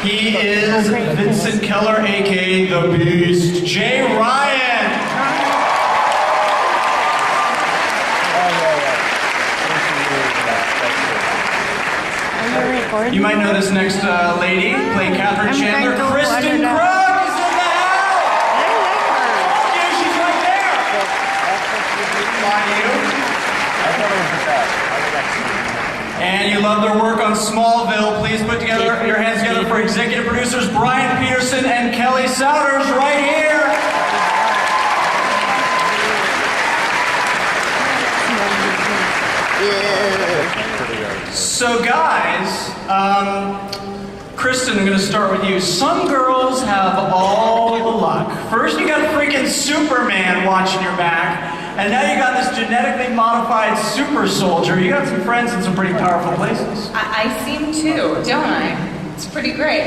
He is Vincent Keller, aka The Beast. Jay Ryan. You might know this next lady, playing Catherine Chandler. Kristen Krug is in the house! Yeah, she's right there! Fine, you. And you love their work on Smallville. Please put together your hands together for executive producers Brian Peterson and Kelly Souders right here. So guys, Kristen, I'm going to start with you. Some girls have all the luck. First you got freaking Superman watching your back, and now you got this genetically modified super soldier. You got some friends in some pretty powerful places. I seem to, don't I? It's pretty great.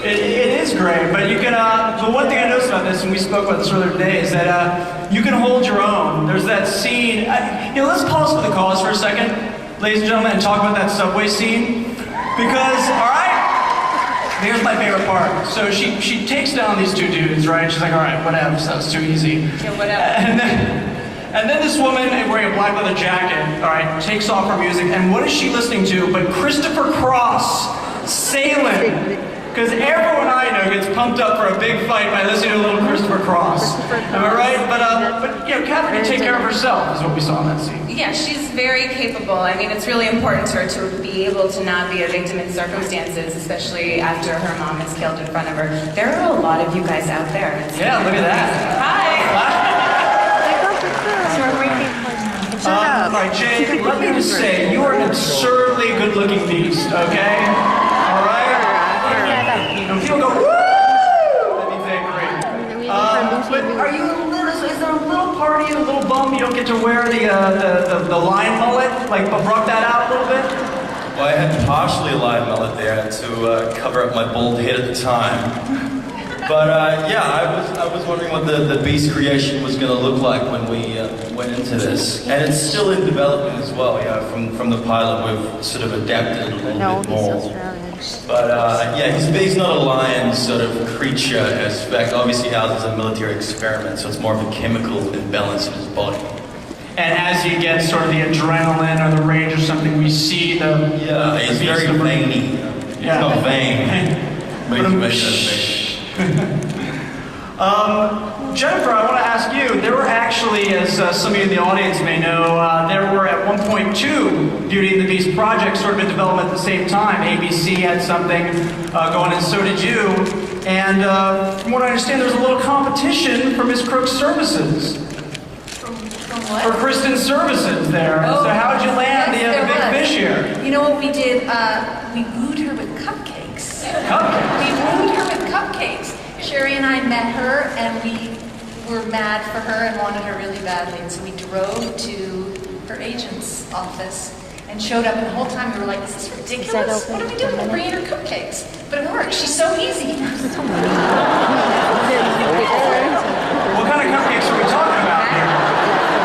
It is great, but you can, the one thing I noticed about this, and we spoke about this earlier today, is that you can hold your own. There's that scene, let's pause for the cause for a second, ladies and gentlemen, and talk about that subway scene. Because, alright, here's my favorite part. So she takes down these two dudes, right? She's like, alright, whatever, so it's too easy. Yeah, whatever. And then this woman, wearing a black leather jacket, alright, takes off her music, and what is she listening to but Christopher Cross, Sailing. Because everyone I know gets pumped up for a big fight by listening to a little Christopher Cross. Am I right? But Catherine can take care of herself, is what we saw in that scene. Yeah, she's very capable. I mean, it's really important to her to be able to not be a victim in circumstances, especially after her mom is killed in front of her. There are a lot of you guys out there. Yeah, look at that. Hi! All right, Jay, let me just say, you are an absurdly good-looking beast, okay? All right? And people go, woo! That'd be very great. But are you is there a little part of you, a little bum you don't get to wear the line mullet? Like, rock that out a little bit? Well, I had partially a live mullet there to cover up my bald head at the time. But yeah, I was wondering what the Beast creation was going to look like when we went into this. And it's still in development as well, yeah. From the pilot, we've sort of adapted a little bit more. But yeah, he's not a lion sort of creature aspect. Obviously ours is a military experiment, so it's more of a chemical imbalance in his body. And as you get sort of the adrenaline or the rage or something, we see the... Yeah, he's very veiny. Yeah. He's not vain. But he's vain. Jennifer, I want to ask you, there were actually, as some of you in the audience may know, there were at one point two Beauty and the Beast projects sort of in development at the same time. ABC had something going and so did you. And from what I understand, there's a little competition for Miss Crook's services. From what? For Kristen's services there. Oh, so how'd you land the big fish here? You know what we did? We wooed her with cupcakes. Cupcakes? We wooed her with cupcakes. Sherry and I met her, and we were mad for her and wanted her really badly. And so we drove to her agent's office and showed up, and the whole time we were like, this is ridiculous. What are we doing? We're bringing her cupcakes. But it worked. She's so easy. What kind of cupcakes are we talking about here?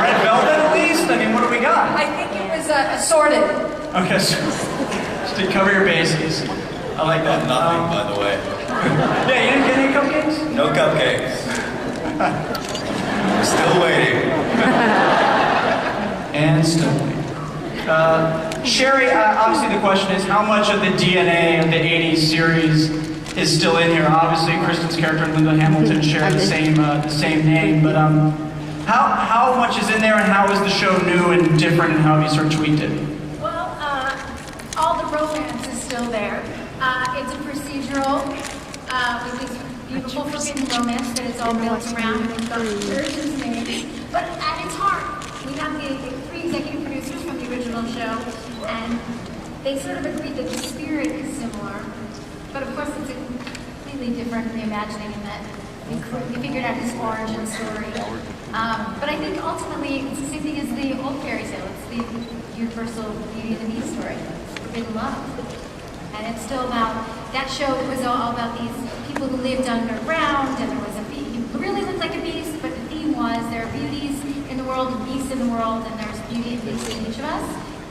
Red velvet at least? I mean, what do we got? I think it was assorted. Okay, so just to cover your bases. I like that. Nothing, by the way. Yeah, you didn't get any cupcakes? No cupcakes. We're still waiting. And still waiting. Sherry, obviously the question is, how much of the DNA of the 80s series is still in here? Obviously, Kristen's character and Linda Hamilton share the same name, but how much is in there, and how is the show new and different, and how have you sort of tweaked it? Well, all the romance is still there. It's a procedural with this beautiful forbidden romance that it's all built around, and we've got versions made. But at its heart, we have the three executive producers from the original show, and they sort of agreed that the spirit is similar, but of course it's a completely different reimagining in that we figured out his origin story. But I think ultimately it's the same thing as the old fairy tale. It's the universal Beauty and the Beast story, forbidden love. And it's still about, that show was all about these people who lived underground, and there was a beast, who really looked like a beast, but the theme was there are beauties in the world and beasts in the world, and there's beauty and beast in each of us,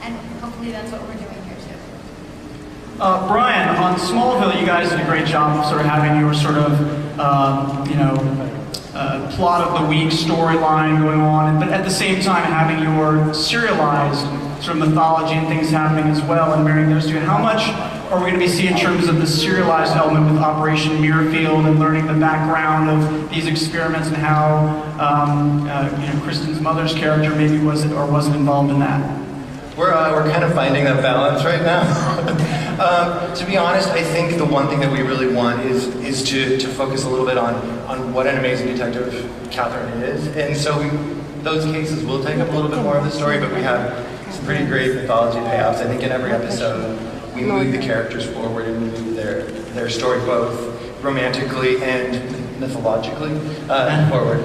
and hopefully that's what we're doing here too. Brian, on Smallville, you guys did a great job of sort of having your sort of, plot of the week storyline going on, but at the same time having your serialized sort of mythology and things happening as well, and marrying those two. How much are we going to be seeing in terms of the serialized element with Operation Mirrorfield and learning the background of these experiments and how Kristen's mother's character maybe was or wasn't involved in that? We're kind of finding that balance right now. To be honest, I think the one thing that we really want is to focus a little bit on what an amazing detective Catherine is. And so those cases will take up a little bit more of the story, but we have some pretty great mythology payoffs. I think in every episode, we move the characters forward and we move their story both romantically and mythologically forward.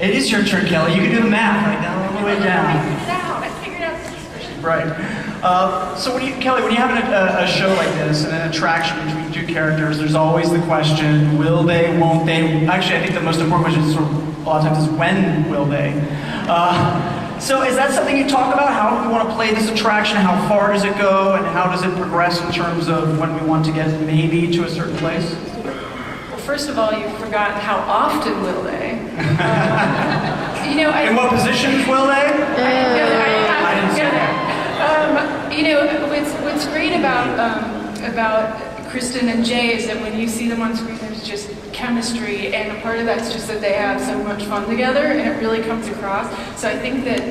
It is your turn, Kelly. You can do the math right now, all the way down. I figured out. Right. So Kelly, when you have a show like this and an attraction between two characters, there's always the question, will they, won't they? Actually, I think the most important question is sort of, a lot of times is when will they? So is that something you talk about? How do we want to play this attraction? How far does it go? And how does it progress in terms of when we want to get maybe to a certain place? Well, first of all, you've forgotten how often will they? In what positions will they? I didn't say that. What's great about Kristen and Jay is that when you see them on screen, there's just chemistry, and a part of that's just that they have so much fun together, and it really comes across. So I think that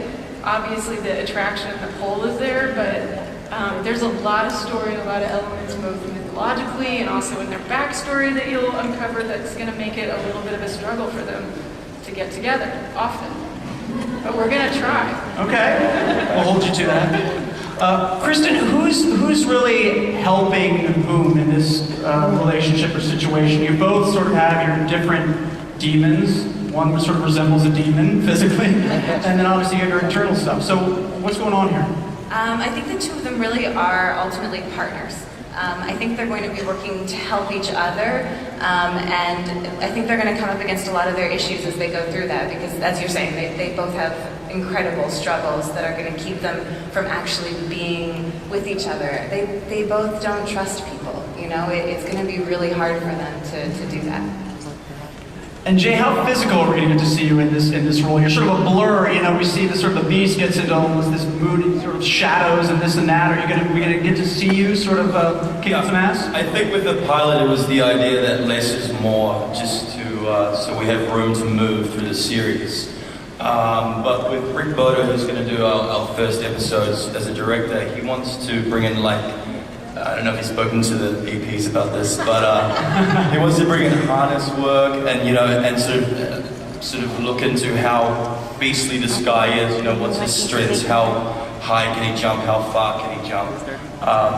obviously the attraction and the pull is there, but there's a lot of story, a lot of elements, both mythologically and also in their backstory that you'll uncover that's going to make it a little bit of a struggle for them to get together often. But we're going to try. Okay, we'll hold you to that. Kristen, who's really helping whom in this relationship or situation? You both sort of have your different demons. One sort of resembles a demon physically, and then obviously you have your internal stuff. So what's going on here? I think the two of them really are ultimately partners. I think they're going to be working to help each other, and I think they're going to come up against a lot of their issues as they go through that, because as you're saying, they both have incredible struggles that are going to keep them from actually being with each other. They both don't trust people, it's going to be really hard for them to do that. And Jay, how physical are we going to get to see you in this role? You're sort of a blur, we see the sort of the beast gets into almost this mood, sort of shadows and this and that. Are we going to get to see you sort of kick some ass? I think with the pilot, it was the idea that less is more, just to so we have room to move through the series. But with Rick Boda, who's going to do our first episodes as a director, he wants to bring in I don't know if he's spoken to the EPs about this, but he wants to bring in harness work and and sort of look into how beastly this guy is. What's his strengths? How high can he jump? How far can he jump?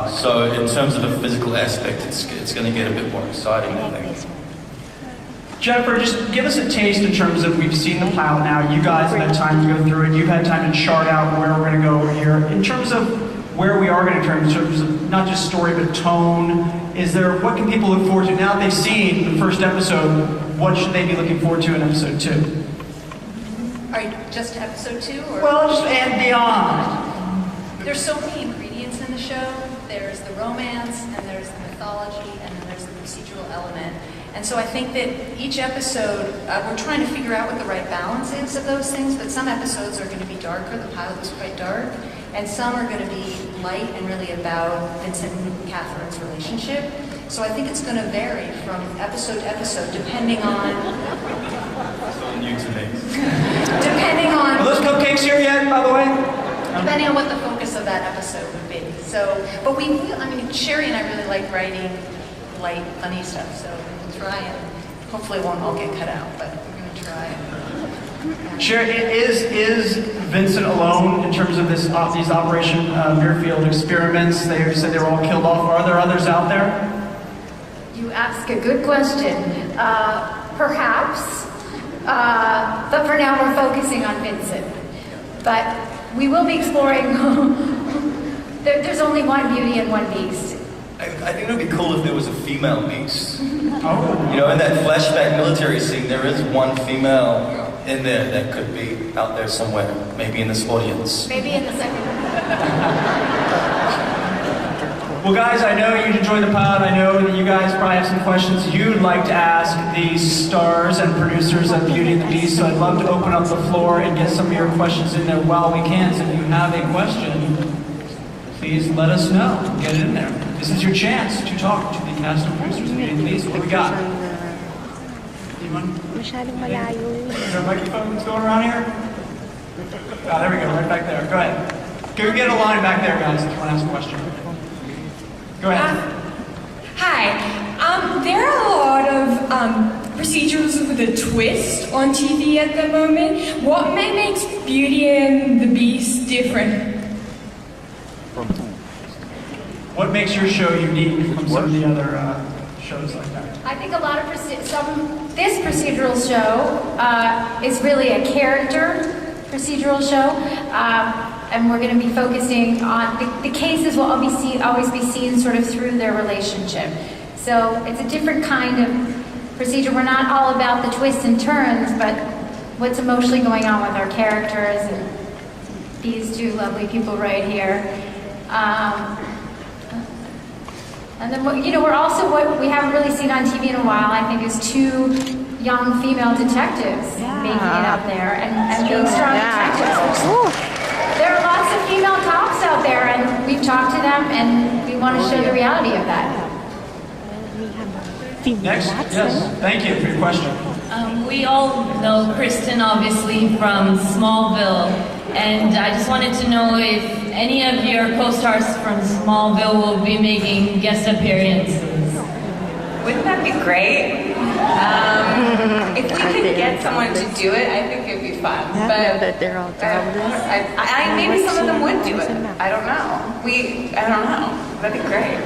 So in terms of the physical aspect, it's going to get a bit more exciting, I think. Jennifer, just give us a taste in terms of, we've seen the pilot now, you guys have had time to go through it, you've had time to chart out where we're going to go over here. In terms of where we are going to turn, in terms of not just story but tone, what can people look forward to now that they've seen the first episode? What should they be looking forward to in episode 2? Are you just episode 2? Or? Well, just and beyond. There's so many ingredients in the show. There's the romance, and there's the mythology, and then there's the procedural element. And so I think that each episode, we're trying to figure out what the right balance is of those things, but some episodes are going to be darker. The pilot was quite dark. And some are going to be light and really about Vincent and Catherine's relationship. So I think it's going to vary from episode to episode, depending on... So new to me. Depending on... Are those cupcakes here yet, by the way? Depending on what the focus of that episode would be. So, but Sherry and I really like writing light, funny stuff, so we'll try and hopefully it won't all get cut out, but we're going to try. Sherry, is Vincent alone in terms of these Operation Mirrorfield experiments? They said they were all killed off. Are there others out there? You ask a good question. Perhaps, but for now we're focusing on Vincent. But we will be exploring. There's only one beauty and one beast. I think it would be cool if there was a female beast. Oh. In that flashback military scene, there is one female in there that could be out there somewhere, maybe in this audience. Maybe in the second. Well, guys, I know you enjoyed the pilot. I know that you guys probably have some questions you'd like to ask the stars and producers of Beauty and the Beast, so I'd love to open up the floor and get some of your questions in there while we can. So if you have a question, please let us know. Get it in there. This is your chance to talk to the cast and producers of Beauty and the Beast. What do we got? Anyone? Is there microphones going around here? Oh, there we go, right back there. Go ahead. Go get a line back there, guys, if you want to ask a question. Go ahead. Hi. There are a lot of procedurals with a twist on TV at the moment. What makes Beauty and the Beast different? What makes your show unique from some of the other shows like that? I think a lot of this procedural show is really a character procedural show, and we're going to be focusing on the cases will always be seen sort of through their relationship. So it's a different kind of procedure. We're not all about the twists and turns, but what's emotionally going on with our characters and these two lovely people right here. And then, we're also, what we haven't really seen on TV in a while, I think, is two young female detectives making it out there and being strong detectives. There are lots of female cops out there, and we've talked to them, and we want to show the reality of that. Next, yes, thank you for your question. We all know Kristen, obviously, from Smallville, and I just wanted to know if any of your co-stars from Smallville will be making guest appearances. Wouldn't that be great? If we could get someone to do it, I think it'd be fun. But maybe some of them would do it. I don't know. I don't know. That'd be great.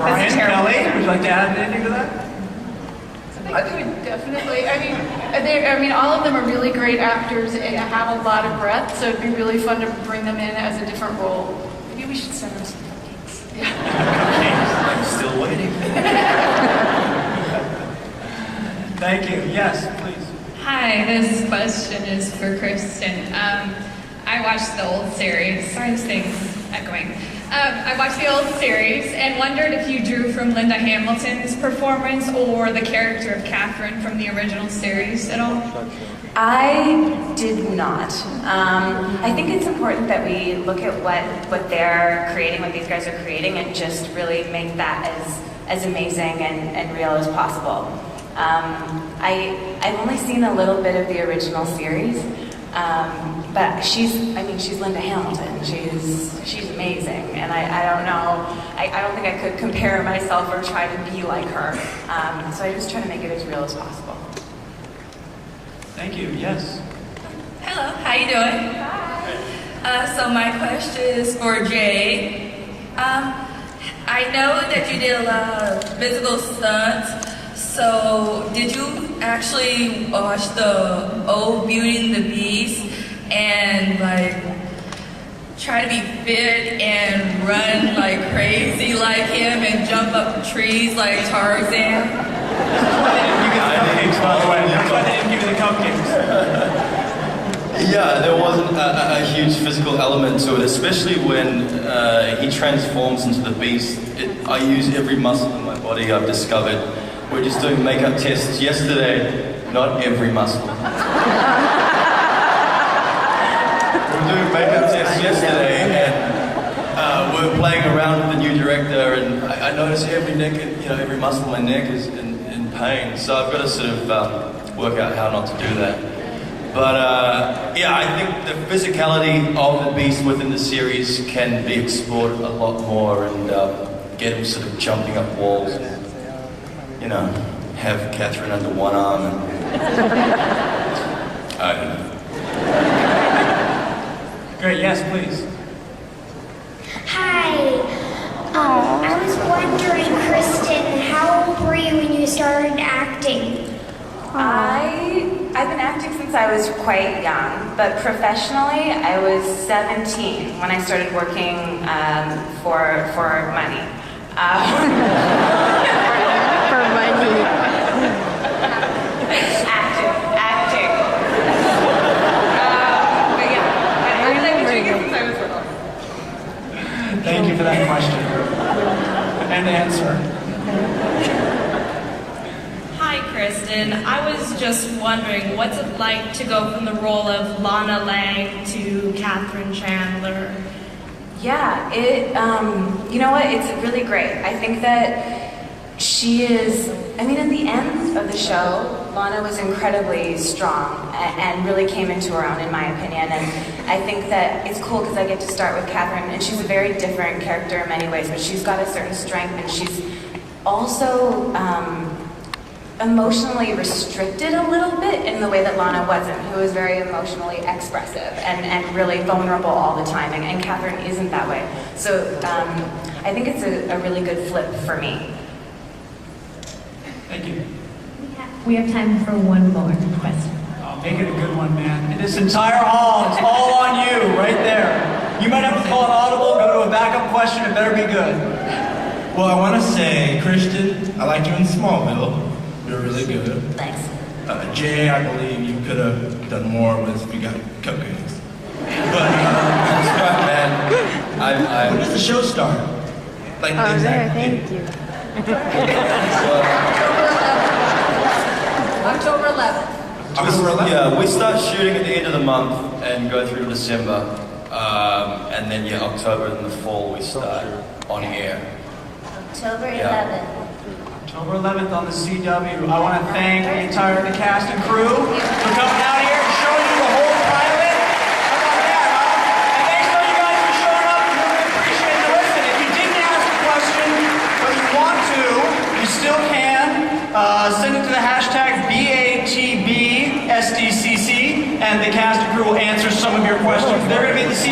Ryan, Kelly, would you like to add anything to that? I think we would definitely. I mean, all of them are really great actors and have a lot of breadth. So it'd be really fun to bring them in as a different role. Maybe we should send them some cupcakes. I'm still waiting. Thank you. Yes, please. Hi, this question is for Kristen. I watched the old series. Sorry, this thing's echoing. I watched the old series and wondered if you drew from Linda Hamilton's performance or the character of Catherine from the original series at all? I did not. I think it's important that we look at what they're creating, what these guys are creating, and just really make that as amazing and real as possible. I've only seen a little bit of the original series, but she's Linda Hamilton. She's amazing, and I don't know. I don't think I could compare myself or try to be like her. So I just try to make it as real as possible. Thank you. Yes. Hello, how you doing? Hi. So my question is for Jay. I know that you did a lot of physical stunts. So did you actually watch the old Beauty and the Beast and try to be fit and run like crazy like him and jump up trees like Tarzan? That's why they didn't give you the cupcakes. Yeah, there wasn't a huge physical element to it, especially when he transforms into the Beast. I use every muscle in my body, I've discovered. We're just doing makeup tests yesterday, not every muscle. We were doing makeup tests yesterday, and we were playing around with the new director, and I noticed every muscle in my neck is in pain. So I've got to sort of work out how not to do that. But yeah, I think the physicality of the Beast within the series can be explored a lot more, and get him sort of jumping up walls. Have Catherine under one arm and I don't know. Great, yes, please. Hi. I was wondering, Kristen, how old were you when you started acting? I've been acting since I was quite young, but professionally I was 17 when I started working for money. Acting. for that question and answer. Hi, Kristen. I was just wondering, what's it like to go from the role of Lana Lang to Katherine Chandler? Yeah, you know what, it's really great. I think that she is, I mean, at the end of the show, Lana was incredibly strong and really came into her own, in my opinion. And I think that it's cool because I get to start with Katherine, and she's a very different character in many ways, but she's got a certain strength, and she's also emotionally restricted a little bit in the way that Lana wasn't, who was very emotionally expressive and really vulnerable all the time, and Katherine isn't that way. So I think it's a really good flip for me. Thank you. We have time for one more question. Oh, make it a good one, man. This entire hall, it's all on you, right there. You might have to call an audible, go to a backup question, it better be good. Well, I want to say, Christian, I liked you in Smallville. You're really good. Thanks. Jay, I believe you could have done more with You Got Cupcakes. But, That's right, man. when does the show start? Like, exactly. October 11th. October 11th? Yeah, we start shooting at the end of the month and go through December. And then, yeah, October in the fall we start on air. October Yeah. 11th. October 11th on the CW. I want to thank the entire cast and crew for coming out here and showing you the whole pilot. How about that, huh? And thanks to all you guys for showing up. We really appreciate it. Listen, if you didn't ask a question, but you want to, you still can. Send it to the hashtag BATB SDCC, and the cast and crew will answer some of your questions. They're going to be at the CW.